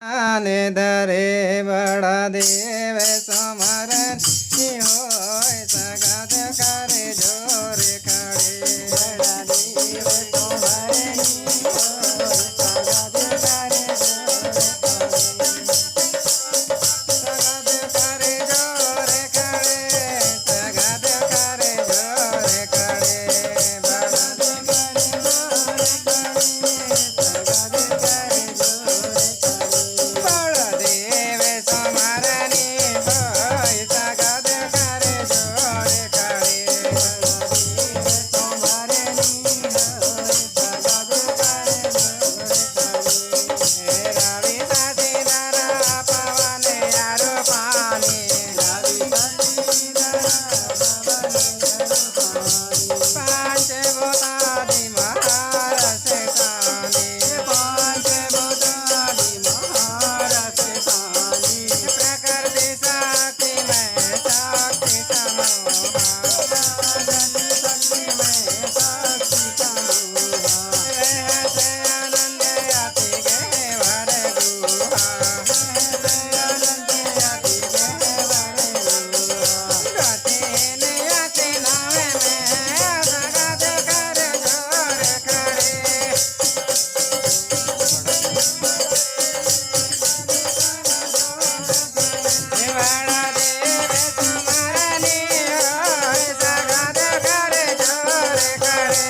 आने धरे बड़ा देव समरण होय सगात करे जोरे खड़े बड़ा देव समरण होय सगात करे जोरे खड़े सगात करे जोरे खड़े बड़ा देव जोरे खड़े सगात करे जोरे बड़देव समारनी होय सगात करे जोरे खड़े बड़देव समारनी होय सगात करे जोरे खड़े रवि साथी दरा पवन यारो पानी रवि साथी दरा पवन यारो पानी पांच भूतादि महारस कानी पांच भूतादि महारस कानी प्रकृति शक्ति में शक्ति समूहा शक्ति में शक्ति समूहा रहते आनंद अति गहवर गुहा रहते आनंद अति गहवर गुहा गति नियति नावे में सगात करे जोरे खड़े बड़ा देव समारनी होय सगात करे जोरे खड़े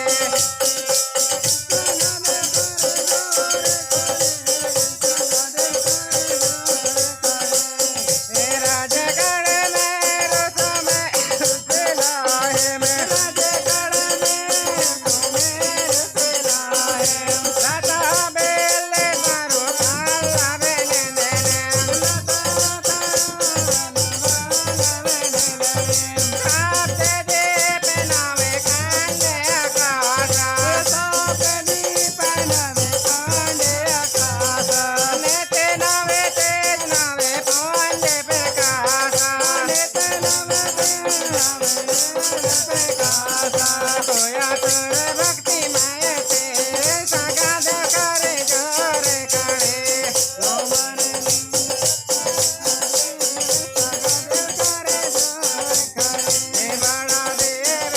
राजगढ़ में रस में रुसलाहे में राजगढ़ में रुसलाहे लता बेले मारो काला बेले नेने खाते दे पहनावे कांडे आकाशा खाते दे पहनावे कांडे आकाशा नेते नावे तेज नावे पांडे प्रकाशा नेते नावे तेज नावे प्रकाशा होया तुर भक्ति माये ते सगात करे जोरे खड़े बड़ा देव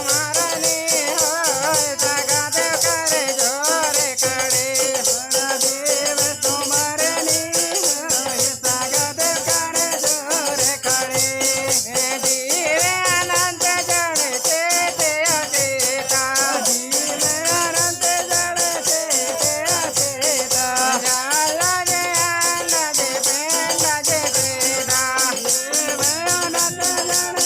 समारनी होय सगात करे जोरे खड़े बड़ा देव समारनी होय सगात करे जोरे खड़े धीरे अनंत जड़ चेते अचेता धीरे अनंत जड़ चेते अचेता जाला जे आला जे पेंडा जे बेदा अनंत जड़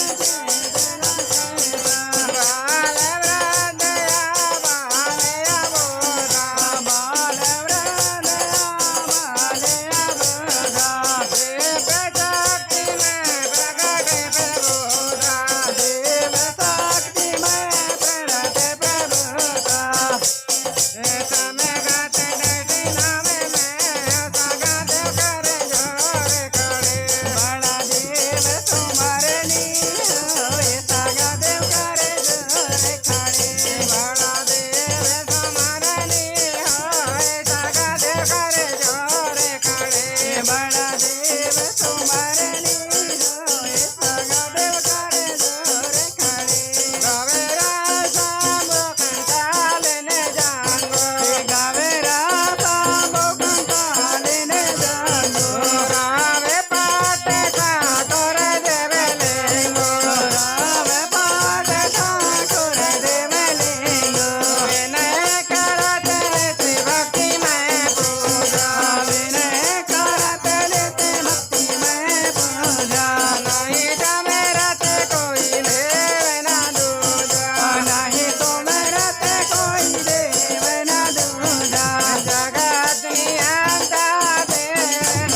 जगत नियंता देव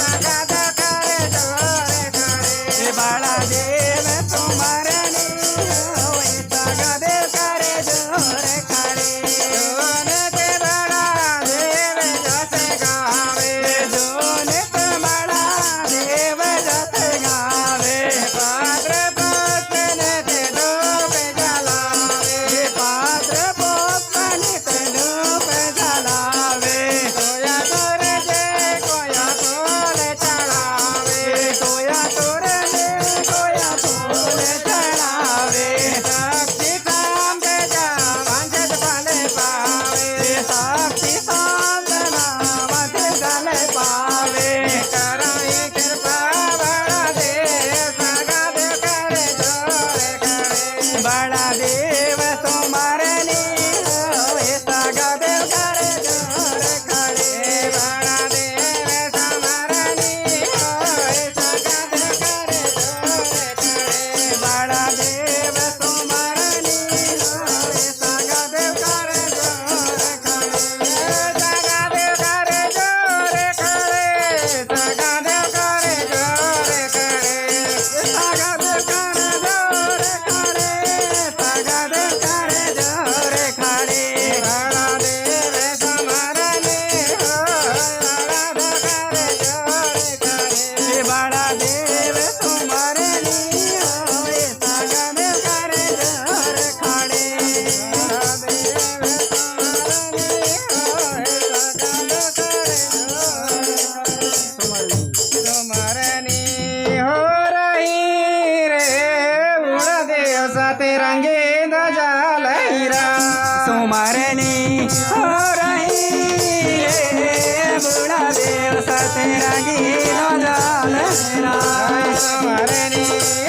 सतरंगी ध्वजा लहराए तुम्हारे नी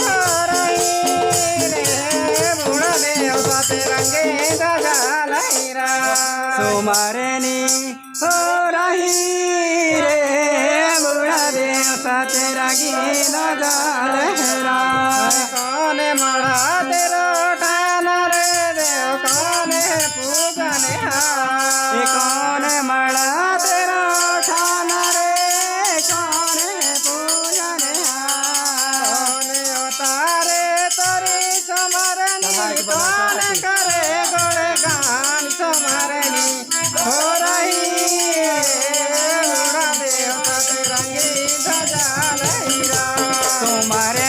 हो रही रे बुढ़ा देव सतरंगी ध्वजा लहराए तुम्हारे नी हो रही रे बुढ़ा देव सतरंगी ध्वजा लहराए कौन मड़ा तेरो ठान रे देव कौन पूजन कौन मड़ा तेरो ठान रे कौन पूजन कौन उतारे तोरी समरनी कौन करे गुणगान समरनी हो रही बुढ़ा देव सतरंगी ध्वजा लहरा तुम्हारे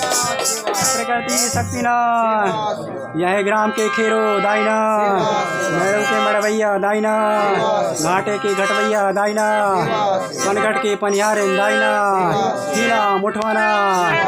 प्रकृति शक्तिना यह ग्राम के खेरो दाइना मेड़ों के मड़वैया दाइना घाटे के घटवैया दाइना पनघट के पनिहारे दाइना हीरा मुठवाना।